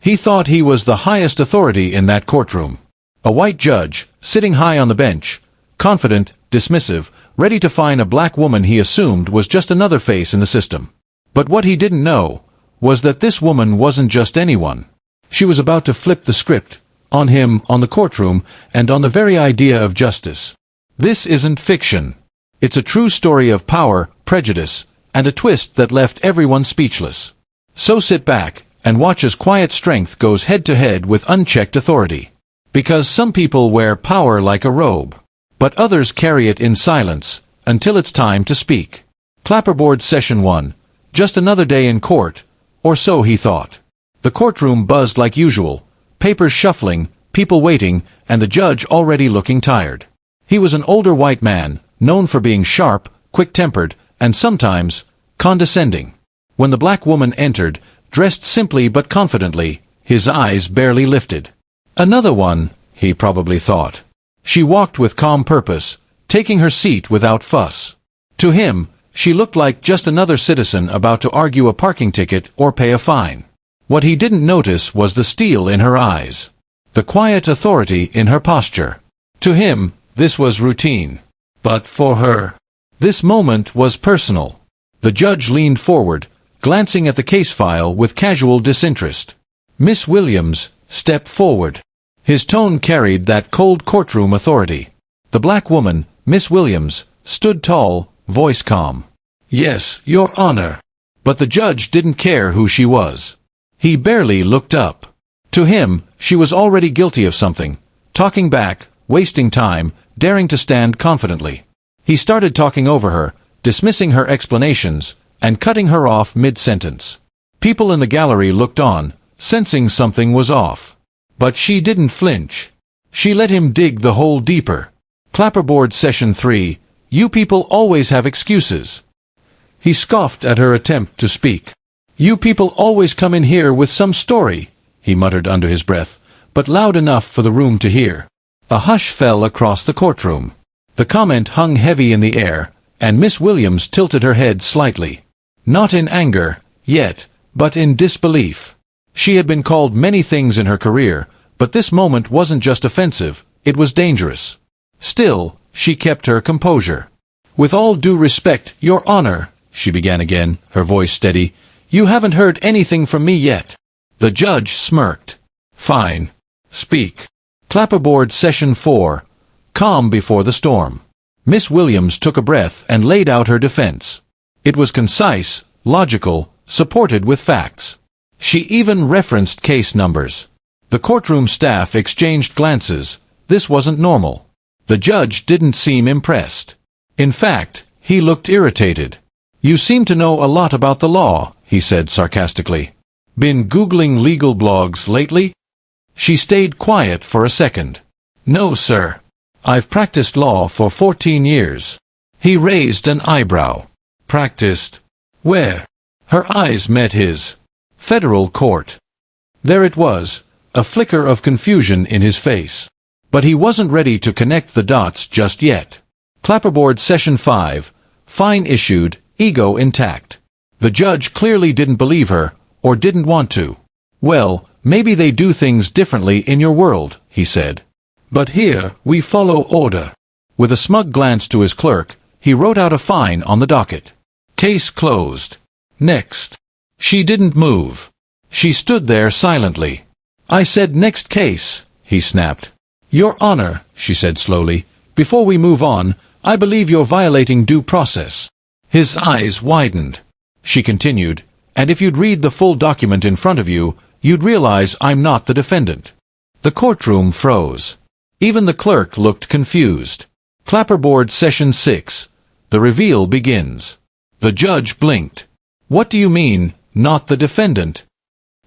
He thought he was the highest authority in that courtroom. A white judge, sitting high on the bench, confident, dismissive, ready to fine a black woman he assumed was just another face in the system. But what he didn't know was that this woman wasn't just anyone. She was about to flip the script on him, on the courtroom, and on the very idea of justice. This isn't fiction. It's a true story of power, prejudice, and a twist that left everyone speechless. So sit back and watch as quiet strength goes head-to-head with unchecked authority. Because some people wear power like a robe, but others carry it in silence until it's time to speak. Clapperboard Session 1. Just another day in court, or so he thought. The courtroom buzzed like usual, papers shuffling, people waiting, and the judge already looking tired. He was an older white man, known for being sharp, quick-tempered, and sometimes condescending. When the black woman entered, dressed simply but confidently, his eyes barely lifted. Another one, he probably thought. She walked with calm purpose, taking her seat without fuss. To him, she looked like just another citizen about to argue a parking ticket or pay a fine. What he didn't notice was the steel in her eyes, the quiet authority in her posture. To him, this was routine. But for her, this moment was personal. The judge leaned forward, glancing at the case file with casual disinterest. Miss Williams, step forward. His tone carried that cold courtroom authority. The black woman, Miss Williams, stood tall, voice calm. Yes, Your Honor. But the judge didn't care who she was. He barely looked up. To him, she was already guilty of something. Talking back, wasting time, daring to stand confidently. He started talking over her, dismissing her explanations, and cutting her off mid-sentence. People in the gallery looked on, sensing something was off. But she didn't flinch. She let him dig the hole deeper. Clapperboard Session 3. You people always have excuses. He scoffed at her attempt to speak. You people always come in here with some story, he muttered under his breath, but loud enough for the room to hear. A hush fell across the courtroom. The comment hung heavy in the air, and Miss Williams tilted her head slightly. Not in anger, yet, but in disbelief. She had been called many things in her career, but this moment wasn't just offensive, it was dangerous. Still, she kept her composure. With all due respect, Your Honor, she began again, her voice steady, you haven't heard anything from me yet. The judge smirked. Fine. Speak. Clapperboard Session 4. Calm before the storm. Miss Williams took a breath and laid out her defense. It was concise, logical, supported with facts. She even referenced case numbers. The courtroom staff exchanged glances. This wasn't normal. The judge didn't seem impressed. In fact, he looked irritated. You seem to know a lot about the law, he said sarcastically. Been Googling legal blogs lately? She stayed quiet for a second. No, sir. I've practiced law for 14 years. He raised an eyebrow. Practiced? Where? Her eyes met his. Federal court. There it was, a flicker of confusion in his face. But he wasn't ready to connect the dots just yet. Clapperboard Session 5. Fine issued, ego intact. The judge clearly didn't believe her, or didn't want to. Well, maybe they do things differently in your world, he said. But here, we follow order. With a smug glance to his clerk, he wrote out a fine on the docket. Case closed. Next. She didn't move. She stood there silently. I said next case, he snapped. Your Honor, she said slowly, before we move on, I believe you're violating due process. His eyes widened. She continued, and if you'd read the full document in front of you, you'd realize I'm not the defendant. The courtroom froze. Even the clerk looked confused. Clapperboard Session 6. The reveal begins. The judge blinked. What do you mean, not the defendant?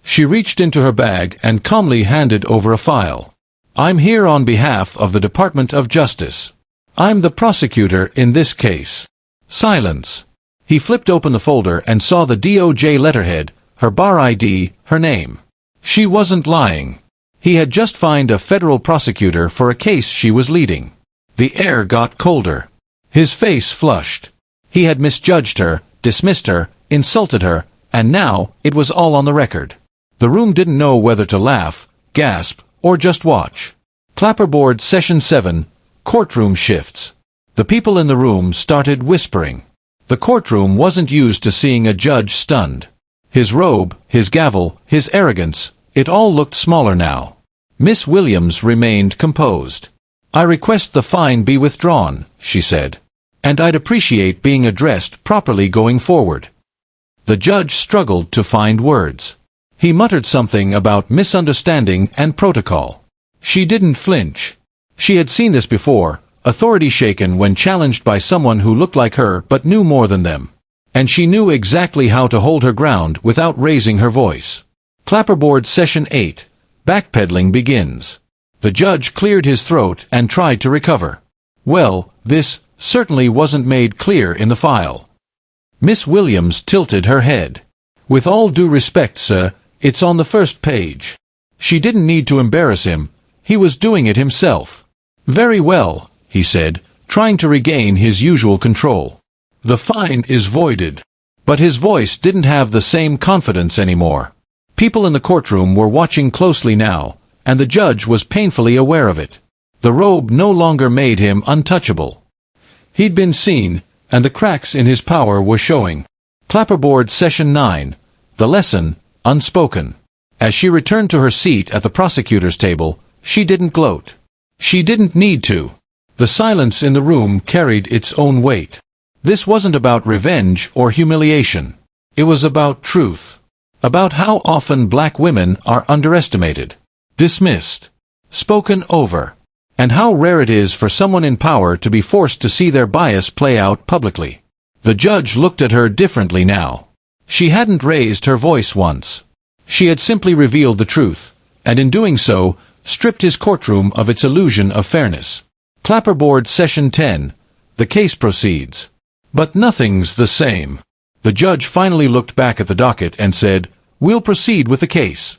She reached into her bag and calmly handed over a file. I'm here on behalf of the Department of Justice. I'm the prosecutor in this case. Silence. He flipped open the folder and saw the DOJ letterhead, her bar ID, her name. She wasn't lying. He had just found a federal prosecutor for a case she was leading. The air got colder. His face flushed. He had misjudged her, dismissed her, insulted her, and now it was all on the record. The room didn't know whether to laugh, gasp, or just watch. Clapperboard Session 7, Courtroom Shifts. The people in the room started whispering. The courtroom wasn't used to seeing a judge stunned. His robe, his gavel, his arrogance, it all looked smaller now. Miss Williams remained composed. "I request the fine be withdrawn," she said. "And I'd appreciate being addressed properly going forward." The judge struggled to find words. He muttered something about misunderstanding and protocol. She didn't flinch. She had seen this before, authority shaken when challenged by someone who looked like her but knew more than them. And she knew exactly how to hold her ground without raising her voice. Clapperboard Session 8. Backpedaling begins. The judge cleared his throat and tried to recover. Well, this certainly wasn't made clear in the file. Miss Williams tilted her head. "With all due respect, sir, it's on the first page." She didn't need to embarrass him. He was doing it himself. "Very well," he said, trying to regain his usual control. "The fine is voided." But his voice didn't have the same confidence anymore. People in the courtroom were watching closely now, and the judge was painfully aware of it. The robe no longer made him untouchable. He'd been seen, and the cracks in his power were showing. Clapperboard Session 9. The lesson, unspoken. As she returned to her seat at the prosecutor's table, she didn't gloat. She didn't need to. The silence in the room carried its own weight. This wasn't about revenge or humiliation. It was about truth. About how often black women are underestimated, dismissed, spoken over, and how rare it is for someone in power to be forced to see their bias play out publicly. The judge looked at her differently now. She hadn't raised her voice once. She had simply revealed the truth, and in doing so, stripped his courtroom of its illusion of fairness. Clapperboard Session 10. The case proceeds. But nothing's the same. The judge finally looked back at the docket and said, "We'll proceed with the case."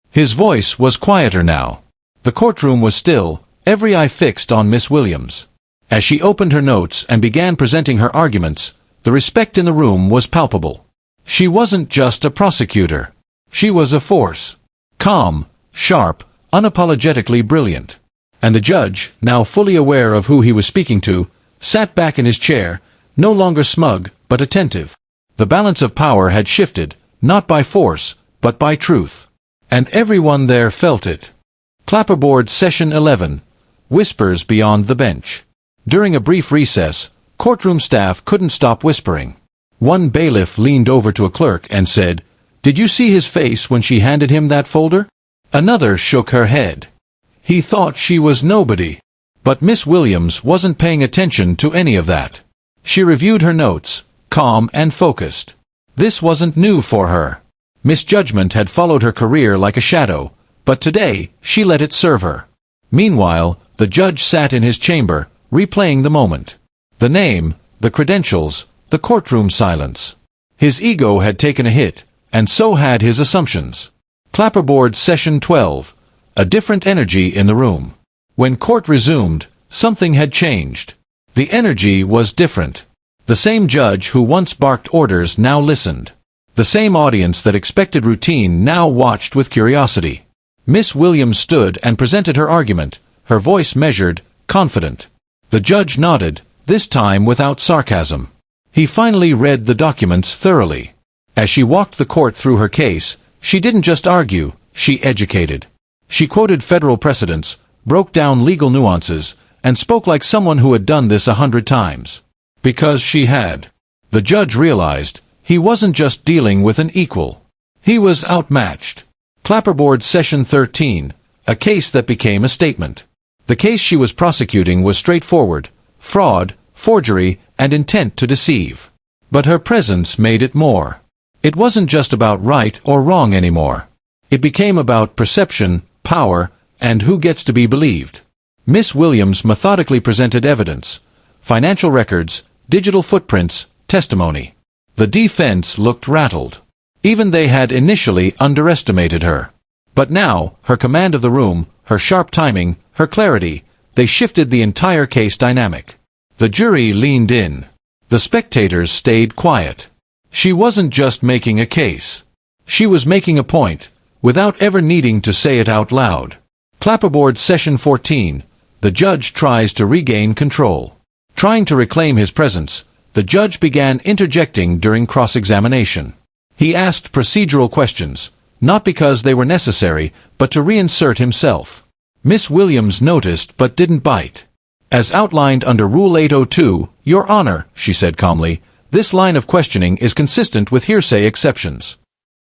His voice was quieter now. The courtroom was still, every eye fixed on Miss Williams. As she opened her notes and began presenting her arguments, the respect in the room was palpable. She wasn't just a prosecutor. She was a force. Calm, sharp, unapologetically brilliant. And the judge, now fully aware of who he was speaking to, sat back in his chair, no longer smug, but attentive. The balance of power had shifted, not by force, but by truth. And everyone there felt it. Clapperboard Session 11. Whispers beyond the bench. During a brief recess, courtroom staff couldn't stop whispering. One bailiff leaned over to a clerk and said, "Did you see his face when she handed him that folder?" Another shook her head. He thought she was nobody. But Miss Williams wasn't paying attention to any of that. She reviewed her notes, calm and focused. This wasn't new for her. Misjudgment had followed her career like a shadow, but today she let it serve her. Meanwhile, the judge sat in his chamber, replaying the moment. The name, the credentials, the courtroom silence. His ego had taken a hit, and so had his assumptions. Clapperboard Session 12. A different energy in the room. When court resumed, something had changed. The energy was different. The same judge who once barked orders now listened. The same audience that expected routine now watched with curiosity. Miss Williams stood and presented her argument, her voice measured, confident. The judge nodded, this time without sarcasm. He finally read the documents thoroughly. As she walked the court through her case, she didn't just argue, she educated. She quoted federal precedents, broke down legal nuances, and spoke like someone who had done this 100 times. Because she had. The judge realized, he wasn't just dealing with an equal. He was outmatched. Clapperboard Session 13. A case that became a statement. The case she was prosecuting was straightforward: fraud, forgery, and intent to deceive. But her presence made it more. It wasn't just about right or wrong anymore. It became about perception, power, and who gets to be believed. Miss Williams methodically presented evidence: financial records, digital footprints, testimony. The defense looked rattled. Even they had initially underestimated her. But now, her command of the room, her sharp timing, her clarity, they shifted the entire case dynamic. The jury leaned in. The spectators stayed quiet. She wasn't just making a case. She was making a point, without ever needing to say it out loud. Clapperboard Session 14. The judge tries to regain control. Trying to reclaim his presence, the judge began interjecting during cross-examination. He asked procedural questions, not because they were necessary, but to reinsert himself. Miss Williams noticed but didn't bite. As outlined under Rule 802, Your Honor, she said calmly, this line of questioning is consistent with hearsay exceptions.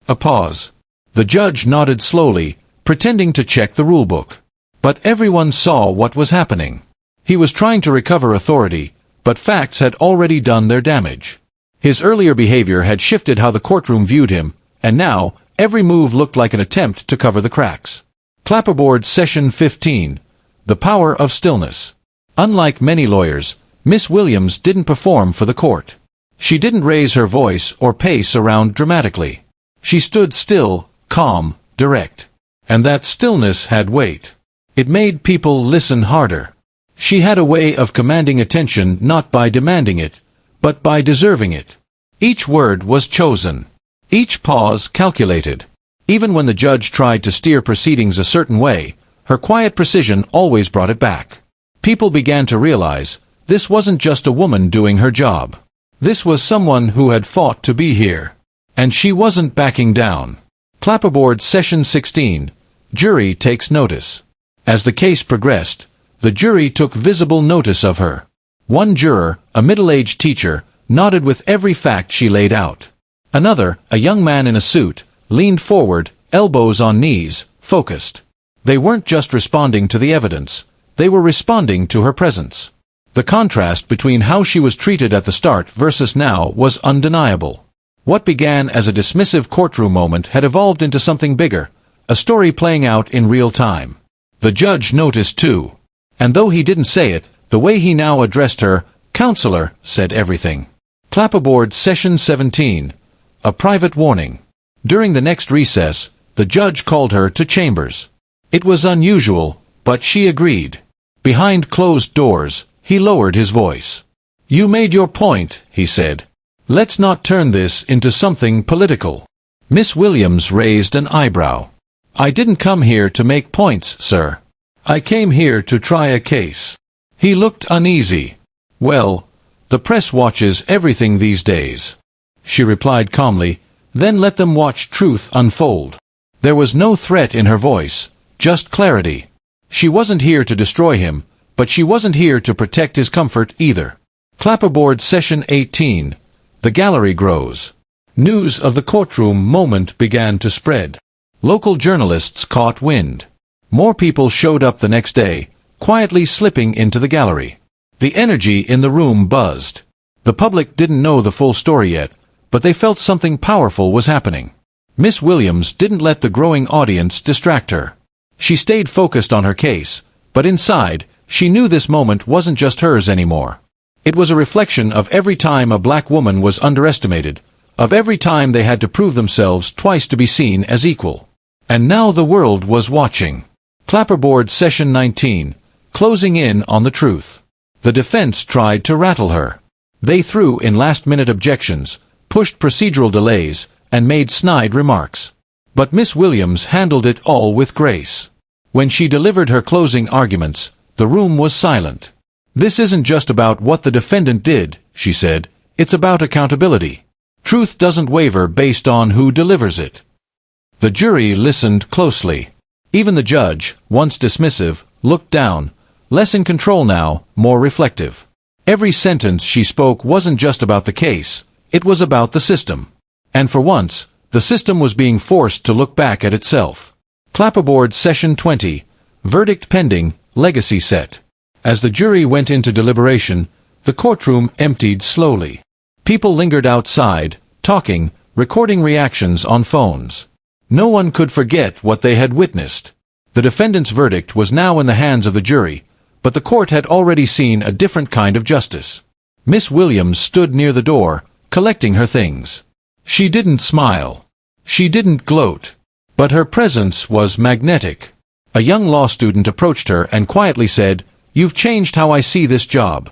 A pause. The judge nodded slowly, pretending to check the rulebook. But everyone saw what was happening. He was trying to recover authority, but facts had already done their damage. His earlier behavior had shifted how the courtroom viewed him, and now, every move looked like an attempt to cover the cracks. Clapperboard Session 15. The Power of Stillness. Unlike many lawyers, Miss Williams didn't perform for the court. She didn't raise her voice or pace around dramatically. She stood still, calm, direct. And that stillness had weight. It made people listen harder. She had a way of commanding attention not by demanding it, but by deserving it. Each word was chosen. Each pause calculated. Even when the judge tried to steer proceedings a certain way, her quiet precision always brought it back. People began to realize, this wasn't just a woman doing her job. This was someone who had fought to be here. And she wasn't backing down. Clapperboard Session 16. Jury takes notice. As the case progressed, the jury took visible notice of her. One juror, a middle-aged teacher, nodded with every fact she laid out. Another, a young man in a suit, leaned forward, elbows on knees, focused. They weren't just responding to the evidence. They were responding to her presence. The contrast between how she was treated at the start versus now was undeniable. What began as a dismissive courtroom moment had evolved into something bigger, a story playing out in real time. The judge noticed too. And though he didn't say it, the way he now addressed her, "Counselor," said everything. Clapperboard Session 17. A private warning. During the next recess, the judge called her to chambers. It was unusual, but she agreed. Behind closed doors, he lowered his voice. "You made your point," he said. "Let's not turn this into something political." Miss Williams raised an eyebrow. "I didn't come here to make points, sir. I came here to try a case." He looked uneasy. "Well, the press watches everything these days," she replied calmly, "then let them watch truth unfold." There was no threat in her voice, just clarity. She wasn't here to destroy him, but she wasn't here to protect his comfort either. Clapperboard Session 18. The gallery grows. News of the courtroom moment began to spread. Local journalists caught wind. More people showed up the next day, quietly slipping into the gallery. The energy in the room buzzed. The public didn't know the full story yet, but they felt something powerful was happening. Miss Williams didn't let the growing audience distract her. She stayed focused on her case, but inside, she knew this moment wasn't just hers anymore. It was a reflection of every time a black woman was underestimated, of every time they had to prove themselves twice to be seen as equal. And now the world was watching. Clapperboard Session 19. Closing in on the truth. The defense tried to rattle her. They threw in last-minute objections, pushed procedural delays, and made snide remarks. But Miss Williams handled it all with grace. When she delivered her closing arguments, the room was silent. "This isn't just about what the defendant did," she said. "It's about accountability. Truth doesn't waver based on who delivers it." The jury listened closely. Even the judge, once dismissive, looked down, less in control now, more reflective. Every sentence she spoke wasn't just about the case, it was about the system. And for once, the system was being forced to look back at itself. Clapperboard Session 20. Verdict pending, legacy set. As the jury went into deliberation, the courtroom emptied slowly. People lingered outside, talking, recording reactions on phones. No one could forget what they had witnessed. The defendant's verdict was now in the hands of the jury, but the court had already seen a different kind of justice. Miss Williams stood near the door, collecting her things. She didn't smile. She didn't gloat. But her presence was magnetic. A young law student approached her and quietly said, "You've changed how I see this job."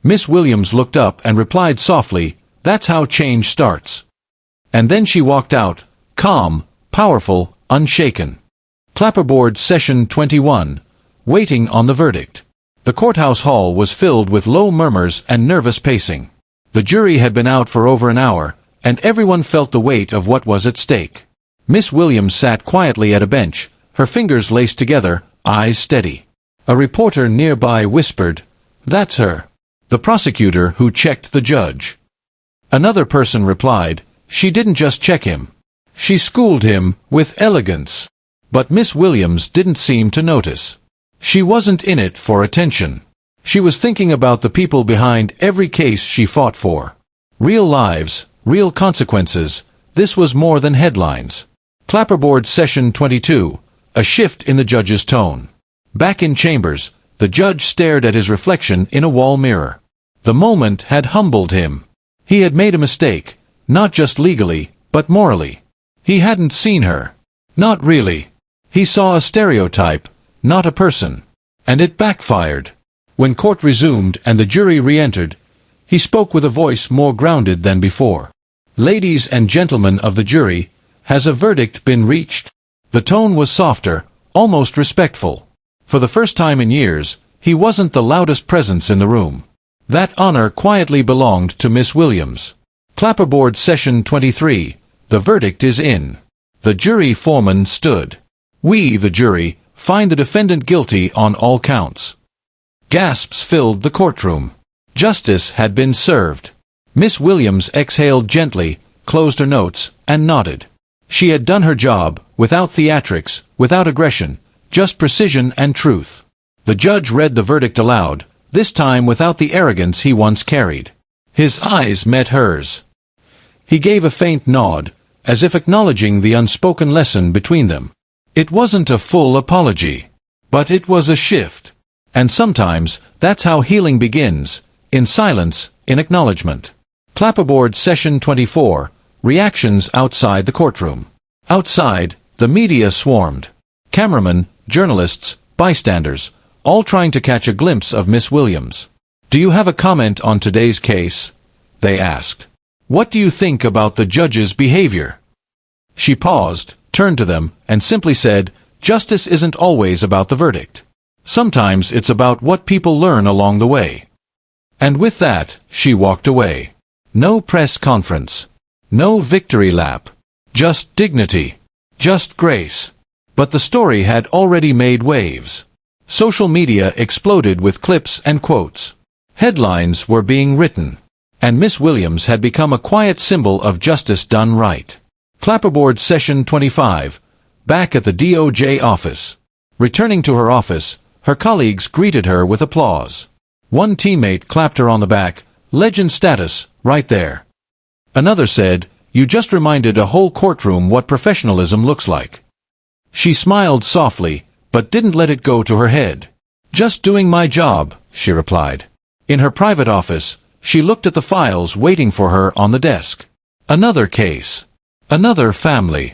Miss Williams looked up and replied softly, "That's how change starts." And then she walked out, calm, powerful, unshaken. Clapperboard Session 21. Waiting on the verdict. The courthouse hall was filled with low murmurs and nervous pacing. The jury had been out for over an hour, and everyone felt the weight of what was at stake. Miss Williams sat quietly at a bench, her fingers laced together, eyes steady. A reporter nearby whispered, "That's her." The prosecutor who checked the judge. Another person replied, "She didn't just check him. She schooled him, with elegance." But Miss Williams didn't seem to notice. She wasn't in it for attention. She was thinking about the people behind every case she fought for. Real lives, real consequences. This was more than headlines. Clapperboard Session 22. A shift in the judge's tone. Back in chambers, the judge stared at his reflection in a wall mirror. The moment had humbled him. He had made a mistake, not just legally, but morally. He hadn't seen her. Not really. He saw a stereotype, not a person. And it backfired. When court resumed and the jury re-entered, he spoke with a voice more grounded than before. "Ladies and gentlemen of the jury, has a verdict been reached?" The tone was softer, almost respectful. For the first time in years, he wasn't the loudest presence in the room. That honor quietly belonged to Miss Williams. Clapperboard Session 23. The verdict is in. The jury foreman stood. "We, the jury, find the defendant guilty on all counts." Gasps filled the courtroom. Justice had been served. Miss Williams exhaled gently, closed her notes, and nodded. She had done her job, without theatrics, without aggression, just precision and truth. The judge read the verdict aloud, this time without the arrogance he once carried. His eyes met hers. He gave a faint nod, as if acknowledging the unspoken lesson between them. It wasn't a full apology, but it was a shift. And sometimes, that's how healing begins, in silence, in acknowledgement. Clapperboard Session 24. Reactions outside the courtroom. Outside, the media swarmed. Cameramen, journalists, bystanders, all trying to catch a glimpse of Miss Williams. "Do you have a comment on today's case?" they asked. "What do you think about the judge's behavior?" She paused, turned to them, and simply said, "Justice isn't always about the verdict. Sometimes it's about what people learn along the way." And with that, she walked away. No press conference. No victory lap. Just dignity. Just grace. But the story had already made waves. Social media exploded with clips and quotes. Headlines were being written. And Miss Williams had become a quiet symbol of justice done right. Clapperboard Session 25. Back at the DOJ office. Returning to her office, her colleagues greeted her with applause. One teammate clapped her on the back, "Legend status, right there." Another said, "You just reminded a whole courtroom what professionalism looks like." She smiled softly, but didn't let it go to her head. "Just doing my job," she replied. In her private office, she looked at the files waiting for her on the desk. Another case. Another family.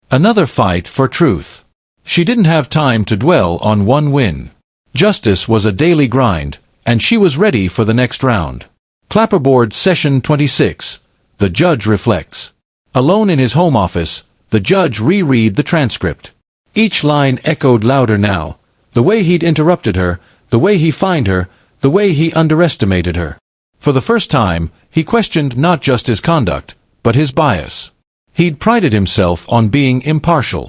Another fight for truth. She didn't have time to dwell on one win. Justice was a daily grind, and she was ready for the next round. Clapperboard Session 26. The judge reflects. Alone in his home office, the judge reread the transcript. Each line echoed louder now. The way he'd interrupted her, the way he fined her, the way he underestimated her. For the first time, he questioned not just his conduct, but his bias. He'd prided himself on being impartial.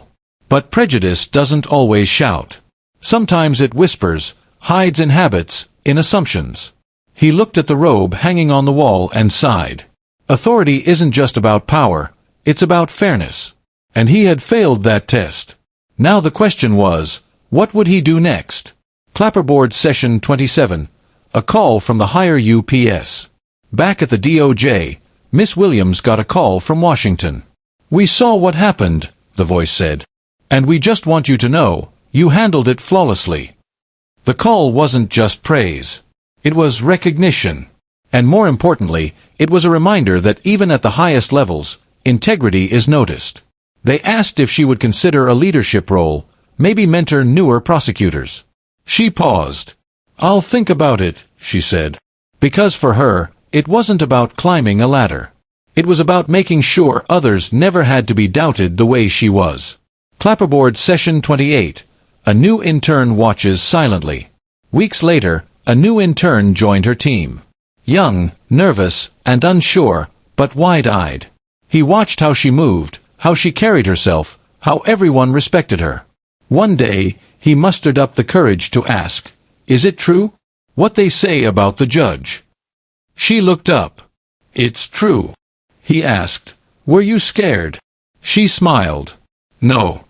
But prejudice doesn't always shout. Sometimes it whispers, hides in habits, in assumptions. He looked at the robe hanging on the wall and sighed. Authority isn't just about power, it's about fairness. And he had failed that test. Now the question was, what would he do next? Clapperboard Session 27. A call from the higher UPS. Back at the DOJ, Miss Williams got a call from Washington. "We saw what happened," the voice said. "And we just want you to know, you handled it flawlessly." The call wasn't just praise. It was recognition. And more importantly, it was a reminder that even at the highest levels, integrity is noticed. They asked if she would consider a leadership role, maybe mentor newer prosecutors. She paused. "I'll think about it," she said. Because for her, it wasn't about climbing a ladder. It was about making sure others never had to be doubted the way she was. Clapperboard Session 28. A new intern watches silently. Weeks later, a new intern joined her team. Young, nervous, and unsure, but wide-eyed. He watched how she moved, how she carried herself, how everyone respected her. One day, he mustered up the courage to ask, "Is it true? What they say about the judge?" She looked up. "It's true." He asked, "Were you scared?" She smiled. "No.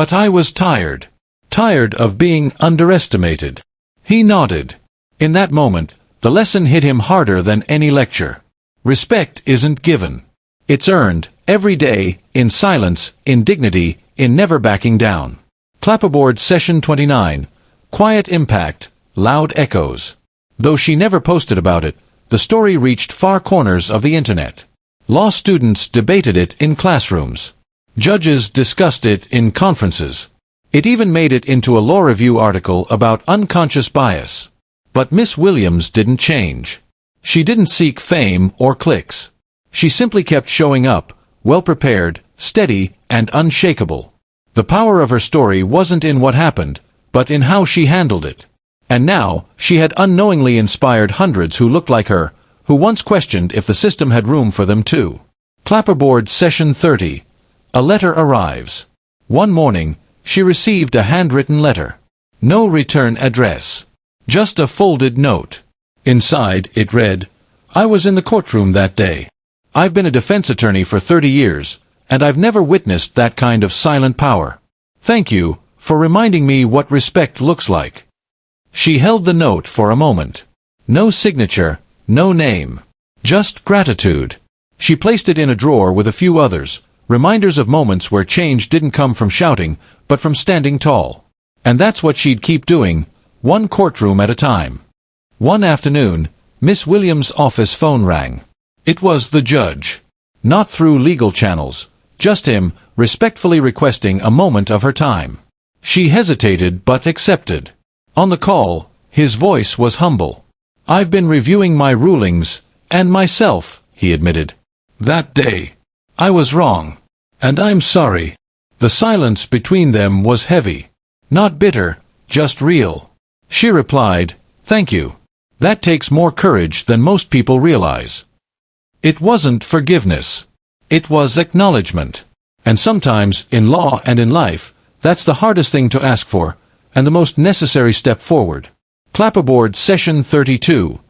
But I was tired. Tired of being underestimated." He nodded. In that moment, the lesson hit him harder than any lecture. Respect isn't given. It's earned, every day, in silence, in dignity, in never backing down. Clapperboard Session 29. Quiet impact, loud echoes. Though she never posted about it, the story reached far corners of the internet. Law students debated it in classrooms. Judges discussed it in conferences. It even made it into a law review article about unconscious bias. But Miss Williams didn't change. She didn't seek fame or clicks. She simply kept showing up, well-prepared, steady, and unshakable. The power of her story wasn't in what happened, but in how she handled it. And now, she had unknowingly inspired hundreds who looked like her, who once questioned if the system had room for them too. Clapperboard Session 30. A letter arrives. One morning, she received a handwritten letter. No return address. Just a folded note. Inside, it read, "I was in the courtroom that day. I've been a defense attorney for 30 years, and I've never witnessed that kind of silent power. Thank you for reminding me what respect looks like." She held the note for a moment. No signature, no name. Just gratitude. She placed it in a drawer with a few others, reminders of moments where change didn't come from shouting, but from standing tall. And that's what she'd keep doing, one courtroom at a time. One afternoon, Miss Williams' office phone rang. It was the judge. Not through legal channels, just him, respectfully requesting a moment of her time. She hesitated but accepted. On the call, his voice was humble. "I've been reviewing my rulings, and myself," he admitted. "That day, I was wrong. And I'm sorry." The silence between them was heavy. Not bitter, just real. She replied, "Thank you. That takes more courage than most people realize." It wasn't forgiveness. It was acknowledgement. And sometimes, in law and in life, that's the hardest thing to ask for, and the most necessary step forward. Clapperboard Session 32.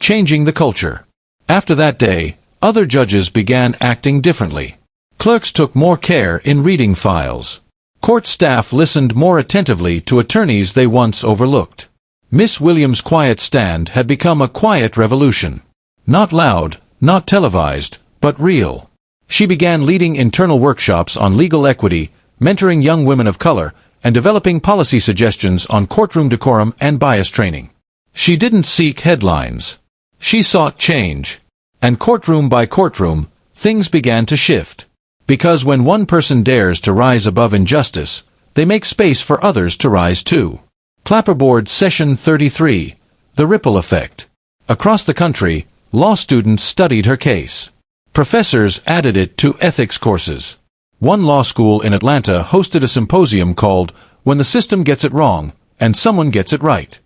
Changing the culture. After that day, other judges began acting differently. Clerks took more care in reading files. Court staff listened more attentively to attorneys they once overlooked. Miss Williams' quiet stand had become a quiet revolution. Not loud, not televised, but real. She began leading internal workshops on legal equity, mentoring young women of color, and developing policy suggestions on courtroom decorum and bias training. She didn't seek headlines. She sought change. And courtroom by courtroom, things began to shift. Because when one person dares to rise above injustice, they make space for others to rise too. Clapperboard Session 33. The Ripple Effect. Across the country, law students studied her case. Professors added it to ethics courses. One law school in Atlanta hosted a symposium called "When the System Gets It Wrong, and Someone Gets It Right."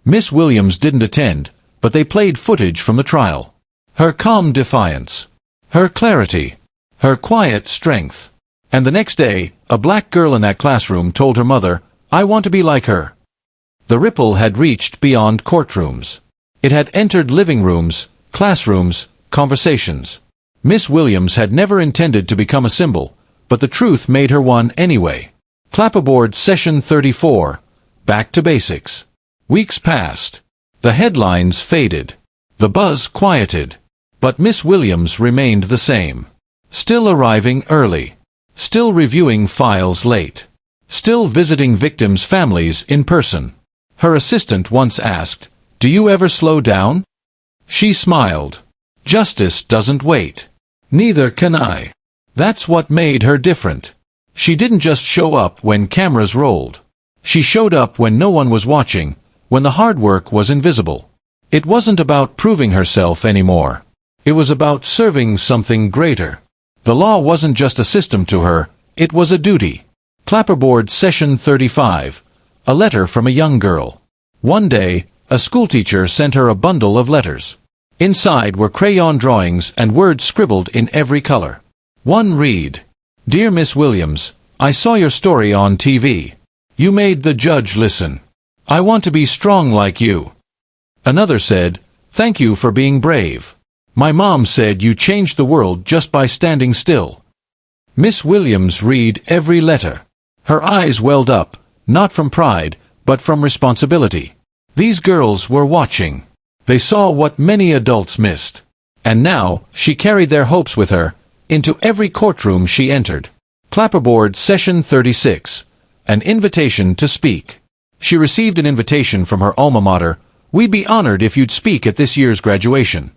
Miss Williams didn't attend, but they played footage from the trial. Her calm defiance. Her clarity. Her quiet strength. And the next day, a black girl in that classroom told her mother, "I want to be like her." The ripple had reached beyond courtrooms. It had entered living rooms, classrooms, conversations. Miss Williams had never intended to become a symbol, but the truth made her one anyway. Clapperboard Session 34. Back to basics. Weeks passed. The headlines faded. The buzz quieted. But Miss Williams remained the same. Still arriving early. Still reviewing files late. Still visiting victims' families in person. Her assistant once asked, "Do you ever slow down?" She smiled. "Justice doesn't wait. Neither can I." That's what made her different. She didn't just show up when cameras rolled. She showed up when no one was watching, when the hard work was invisible. It wasn't about proving herself anymore. It was about serving something greater. The law wasn't just a system to her, it was a duty. Clapperboard Session 35. A letter from a young girl. One day, a schoolteacher sent her a bundle of letters. Inside were crayon drawings and words scribbled in every color. One read, "Dear Miss Williams, I saw your story on TV. You made the judge listen. I want to be strong like you." Another said, "Thank you for being brave. My mom said you changed the world just by standing still." Miss Williams read every letter. Her eyes welled up, not from pride, but from responsibility. These girls were watching. They saw what many adults missed. And now, she carried their hopes with her, into every courtroom she entered. Clapperboard Session 36. An invitation to speak. She received an invitation from her alma mater. "We'd be honored if you'd speak at this year's graduation."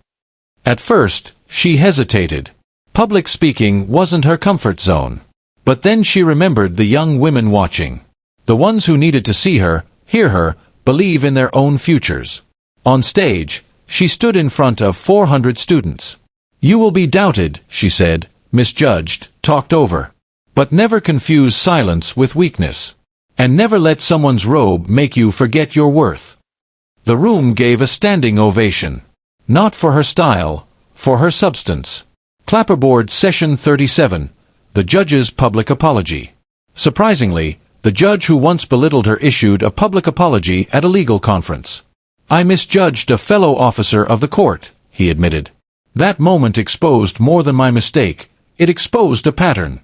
At first, she hesitated. Public speaking wasn't her comfort zone. But then she remembered the young women watching. The ones who needed to see her, hear her, believe in their own futures. On stage, she stood in front of 400 students. "You will be doubted," she said, misjudged, talked over. But never confuse silence with weakness. And never let someone's robe make you forget your worth. The room gave a standing ovation. Not for her style, for her substance. Clapperboard Session 37. The judge's public apology. Surprisingly, the judge who once belittled her issued a public apology at a legal conference. "I misjudged a fellow officer of the court," he admitted. "That moment exposed more than my mistake. It exposed a pattern."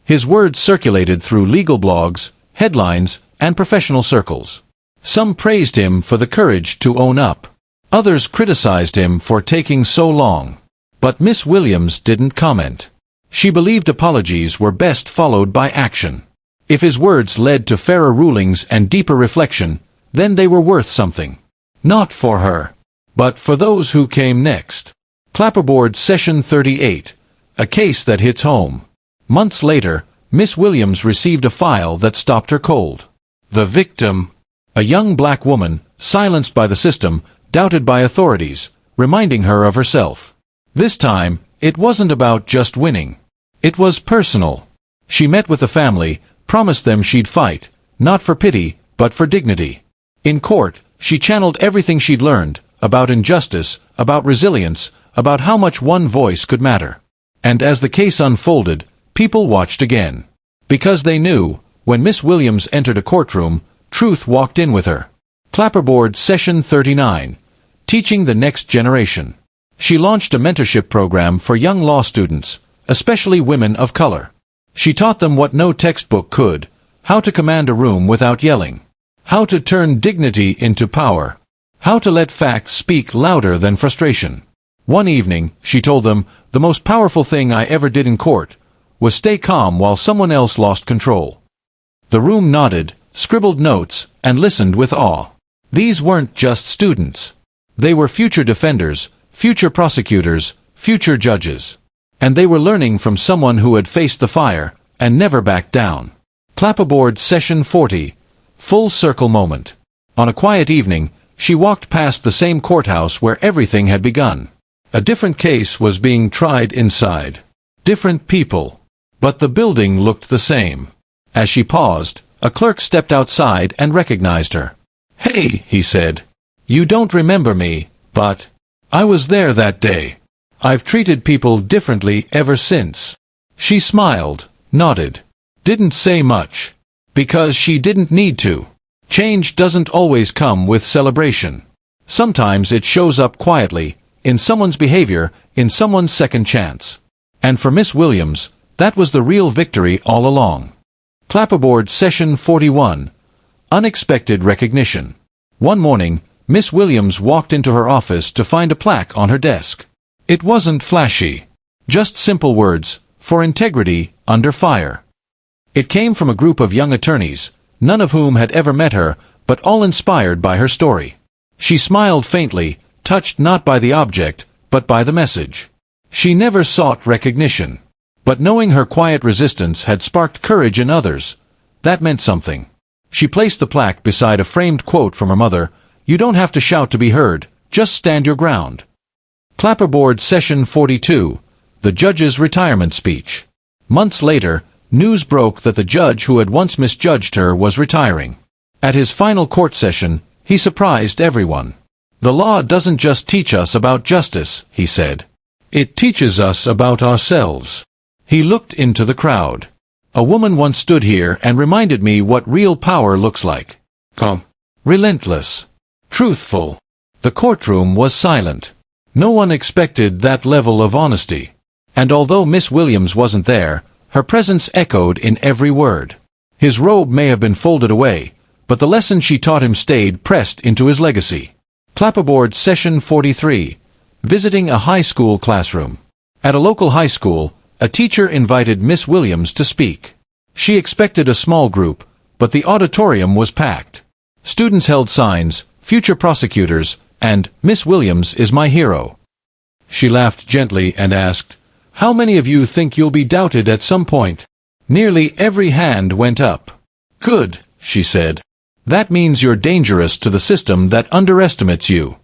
His words circulated through legal blogs, headlines, and professional circles. Some praised him for the courage to own up. Others criticized him for taking so long. But Miss Williams didn't comment. She believed apologies were best followed by action. If his words led to fairer rulings and deeper reflection, then they were worth something. Not for her, but for those who came next. Clapperboard Session 38. A case that hits home. Months later, Miss Williams received a file that stopped her cold. The victim, a young black woman, silenced by the system, doubted by authorities, reminding her of herself. This time, it wasn't about just winning. It was personal. She met with the family, promised them she'd fight, not for pity, but for dignity. In court, she channeled everything she'd learned, about injustice, about resilience, about how much one voice could matter. And as the case unfolded, people watched again. Because they knew, when Miss Williams entered a courtroom, truth walked in with her. Clapperboard Session 39. Teaching the next generation. She launched a mentorship program for young law students, especially women of color. She taught them what no textbook could: how to command a room without yelling, how to turn dignity into power, how to let facts speak louder than frustration. One evening, she told them, "The most powerful thing I ever did in court was stay calm while someone else lost control." The room nodded, scribbled notes, and listened with awe. These weren't just students. They were future defenders, future prosecutors, future judges. And they were learning from someone who had faced the fire, and never backed down. Clapperboard Session 40. Full circle moment. On a quiet evening, she walked past the same courthouse where everything had begun. A different case was being tried inside. Different people. But the building looked the same. As she paused, a clerk stepped outside and recognized her. "Hey," he said. "You don't remember me, but I was there that day. I've treated people differently ever since." She smiled, nodded. Didn't say much. Because she didn't need to. Change doesn't always come with celebration. Sometimes it shows up quietly, in someone's behavior, in someone's second chance. And for Miss Williams, that was the real victory all along. Clapperboard Session 41. Unexpected recognition. One morning, Miss Williams walked into her office to find a plaque on her desk. It wasn't flashy. Just simple words, "For integrity, under fire." It came from a group of young attorneys, none of whom had ever met her, but all inspired by her story. She smiled faintly, touched not by the object, but by the message. She never sought recognition. But knowing her quiet resistance had sparked courage in others, that meant something. She placed the plaque beside a framed quote from her mother, "You don't have to shout to be heard, just stand your ground." Clapperboard Session 42. The judge's retirement speech. Months later, News broke that the judge who had once misjudged her was retiring. At his final court session, he surprised everyone. "The law doesn't just teach us about justice," he said. "It teaches us about ourselves." He looked into the crowd. "A woman once stood here and reminded me what real power looks like. Calm. Relentless. Truthful." The courtroom was silent. No one expected that level of honesty. And although Miss Williams wasn't there, her presence echoed in every word. His robe may have been folded away, but the lesson she taught him stayed pressed into his legacy. Clapperboard Session 43. Visiting a high school classroom. At a local high school, a teacher invited Miss Williams to speak. She expected a small group, but the auditorium was packed. Students held signs, "Future prosecutors," and "Miss Williams is my hero." She laughed gently and asked, "How many of you think you'll be doubted at some point?" Nearly every hand went up. "Good," she said. "That means you're dangerous to the system that underestimates you."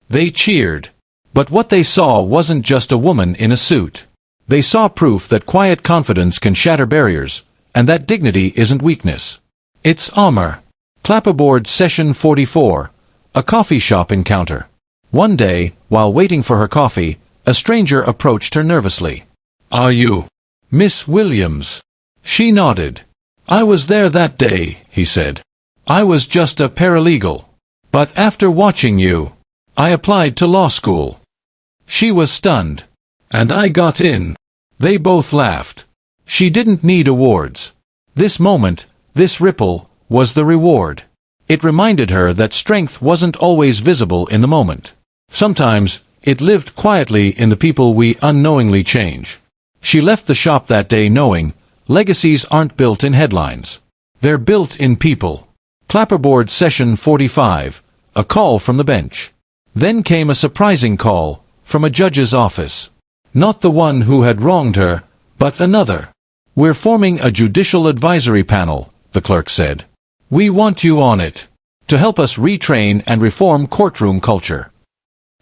They cheered. But what they saw wasn't just a woman in a suit. They saw proof that quiet confidence can shatter barriers, and that dignity isn't weakness. It's armor. Clapperboard Session 44. A coffee shop encounter. One day, while waiting for her coffee, a stranger approached her nervously. "Are you Miss Williams?" She nodded. "I was there that day," he said. "I was just a paralegal. But after watching you, I applied to law school." She was stunned. "And I got in." They both laughed. She didn't need awards. This moment, this ripple, was the reward. It reminded her that strength wasn't always visible in the moment. Sometimes, it lived quietly in the people we unknowingly change. She left the shop that day knowing, legacies aren't built in headlines. They're built in people. Clapperboard Session 45. A call from the bench. Then came a surprising call, from a judge's office. Not the one who had wronged her, but another. "We're forming a judicial advisory panel," the clerk said. "We want you on it, to help us retrain and reform courtroom culture."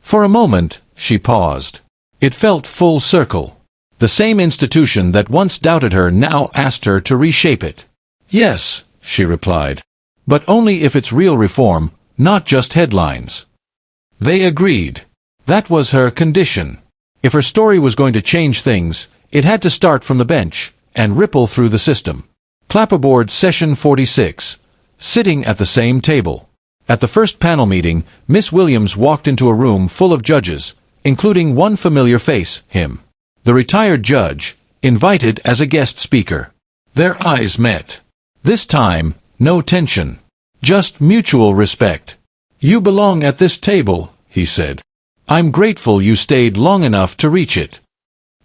For a moment, she paused. It felt full circle. The same institution that once doubted her now asked her to reshape it. "Yes," she replied. "But only if it's real reform, not just headlines." They agreed. That was her condition. If her story was going to change things, it had to start from the bench, and ripple through the system. Clapperboard Session 46. Sitting at the same table. At the first panel meeting, Miss Williams walked into a room full of judges, including one familiar face, him. The retired judge, invited as a guest speaker. Their eyes met. This time, no tension. Just mutual respect. "You belong at this table," he said. "I'm grateful you stayed long enough to reach it."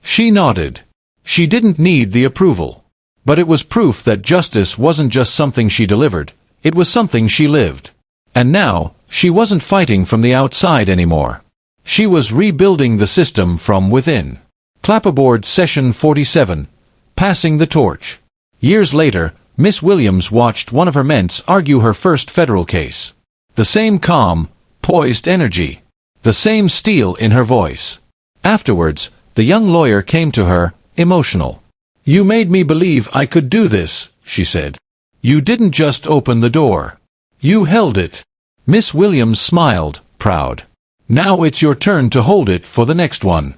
She nodded. She didn't need the approval. But it was proof that justice wasn't just something she delivered, it was something she lived. And now, she wasn't fighting from the outside anymore. She was rebuilding the system from within. Clapperboard Session 47. Passing the torch. Years later, Miss Williams watched one of her mentor argue her first federal case. The same calm, poised energy. The same steel in her voice. Afterwards, the young lawyer came to her, emotional. "You made me believe I could do this," she said. "You didn't just open the door. You held it." Miss Williams smiled, proud. "Now it's your turn to hold it for the next one."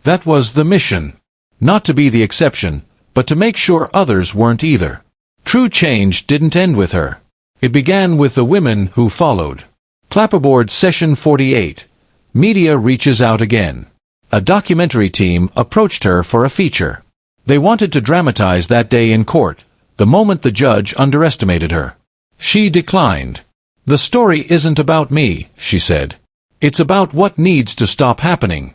That was the mission. Not to be the exception, but to make sure others weren't either. True change didn't end with her. It began with the women who followed. Clapperboard Session 48. Media reaches out again. A documentary team approached her for a feature. They wanted to dramatize that day in court, the moment the judge underestimated her. She declined. "The story isn't about me," she said. "It's about what needs to stop happening."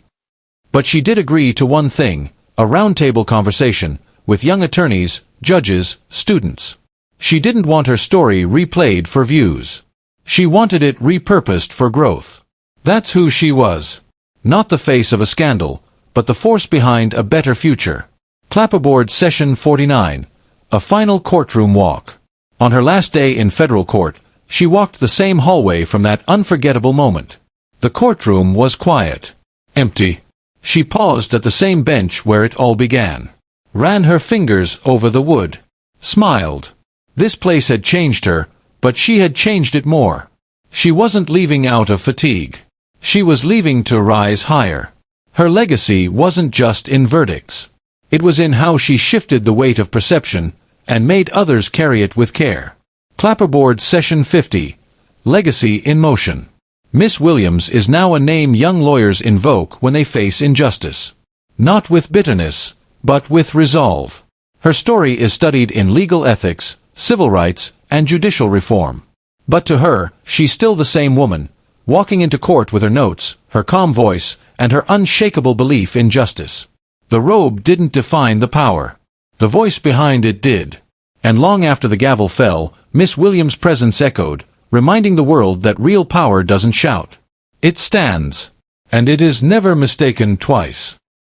But she did agree to one thing, a roundtable conversation, with young attorneys, judges, students. She didn't want her story replayed for views. She wanted it repurposed for growth. That's who she was. Not the face of a scandal, but the force behind a better future. Clapperboard Session 49. A final courtroom walk. On her last day in federal court, she walked the same hallway from that unforgettable moment. The courtroom was quiet. Empty. She paused at the same bench where it all began. ran her fingers over the wood, smiled. This place had changed her, but she had changed it more. She wasn't leaving out of fatigue. She was leaving to rise higher. Her legacy wasn't just in verdicts. It was in how she shifted the weight of perception and made others carry it with care. Clapperboard Session 50. Legacy in Motion. Miss Williams is now a name young lawyers invoke when they face injustice. Not with bitterness, but with resolve. Her story is studied in legal ethics, civil rights, and judicial reform. But to her, she's still the same woman, walking into court with her notes, her calm voice, and her unshakable belief in justice. The robe didn't define the power. The voice behind it did. And long after the gavel fell, Miss Williams' presence echoed, reminding the world that real power doesn't shout. It stands. And it is never mistaken twice.